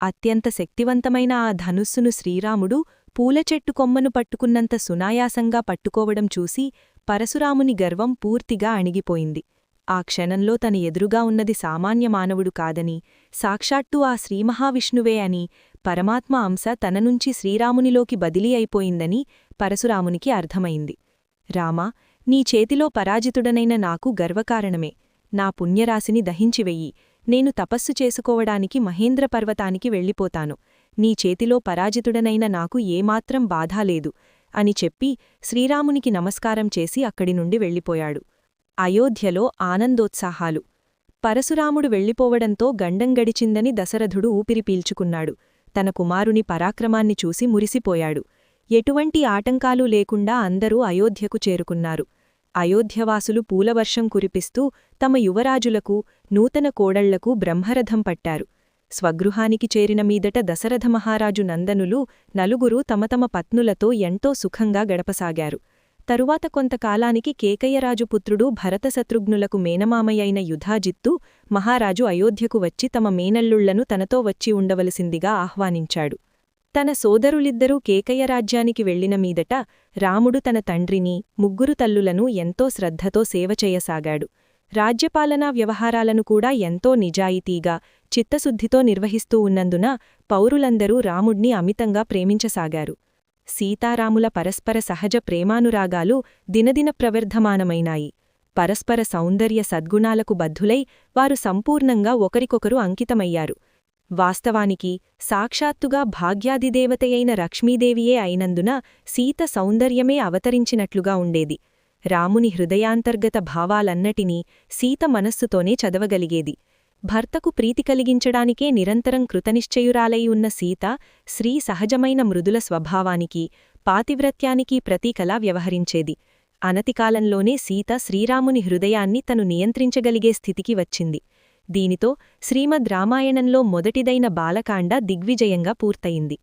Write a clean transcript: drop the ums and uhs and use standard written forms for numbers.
అత్యంత శక్తివంతమైన ఆ ధనుస్సును శ్రీరాముడు పూలచెట్టు కొమ్మను పట్టుకున్నంత సునాయాసంగా పట్టుకోవడం చూసి పరశురాముని గర్వం పూర్తిగా అణిగిపోయింది. ఆ క్షణంలో తన ఎదురుగా ఉన్నది సామాన్య మానవుడు కాదని, సాక్షాత్తూ ఆ శ్రీమహావిష్ణువే అని, పరమాత్మ అంశ తననుంచి శ్రీరామునిలోకి బదిలీ అయిపోయిందని పరశురామునికి అర్థమైంది. రామా, నీ చేతిలో పరాజితుడనైన నాకు గర్వకారణమే. నా పుణ్యరాశిని దహించివెయ్యి. నేను తపస్సు చేసుకోవడానికి మహేంద్ర పర్వతానికి వెళ్ళిపోతాను. నీ చేతిలో పరాజితుడనైన నాకు ఏమాత్రం బాధాలేదు అని చెప్పి శ్రీరామునికి నమస్కారం చేసి అక్కడి నుండి వెళ్ళిపోయాడు. అయోధ్యలో ఆనందోత్సాహాలు. పరశురాముడు వెళ్ళిపోవడంతో గండం గడిచిందని దశరథుడు ఊపిరి పీల్చుకున్నాడు. తన కుమారుని పరాక్రమాన్ని చూసి మురిసిపోయాడు. ఎటువంటి ఆటంకాలు లేకుండా అందరూ అయోధ్యకు చేరుకున్నారు. అయోధ్యవాసులు పూలవర్షం కురిపిస్తూ తమ యువరాజులకు, నూతన కోడళ్లకు బ్రహ్మరథం పట్టారు. స్వగృహానికి చేరిన మీదట దశరథ మహారాజు నందనులు నలుగురు తమ తమ పత్నులతో ఎంతో సుఖంగా గడపసాగారు. తరువాత కొంతకాలానికి కేకయ్యరాజు పుత్రుడు భరతశత్రుఘ్నులకు మేనమామయైన యుధాజిత్తు మహారాజు అయోధ్యకు వచ్చి తమ మేనల్లుళ్లను తనతో వచ్చి ఉండవలసిందిగా ఆహ్వానించాడు. తన సోదరులిద్దరూ కేకయ్యరాజ్యానికి వెళ్లిన మీదట రాముడు తన తండ్రిని, ముగ్గురు తల్లులను ఎంతో శ్రద్ధతో సేవచేయసాగాడు. రాజ్యపాలనా వ్యవహారాలను కూడా ఎంతో నిజాయితీగా, చిత్తశుద్ధితో నిర్వహిస్తూ ఉన్నందున పౌరులందరూ రాముడ్ని అమితంగా ప్రేమించసాగారు. సీతారాముల పరస్పర సహజ ప్రేమానురాగాలు దినదిన ప్రవర్ధమానమైనాయి. పరస్పర సౌందర్య సద్గుణాలకు బద్ధులై వారు సంపూర్ణంగా ఒకరికొకరు అంకితమయ్యారు. వాస్తవానికి సాక్షాత్తుగా భాగ్యాదిదేవతయైన లక్ష్మీదేవియే అయినందున సీత సౌందర్యమే అవతరించినట్లుగా ఉండేది. రాముని హృదయాంతర్గత భావాలన్నటినీ సీత మనస్సుతోనే చదవగలిగేది. భర్తకు ప్రీతి కలిగించడానికే నిరంతరం కృతనిశ్చయురాలై ఉన్న సీత శ్రీ సహజమైన మృదుల స్వభావానికి, పాతివ్రత్యానికి ప్రతీకలా వ్యవహరించేది. అనతికాలంలోనే సీత శ్రీరాముని హృదయాన్ని తను నియంత్రించగలిగే స్థితికి వచ్చింది. దీనితో శ్రీమద్ రామాయణంలో మొదటిదైన బాలకాండ దిగ్విజయంగా పూర్తయింది.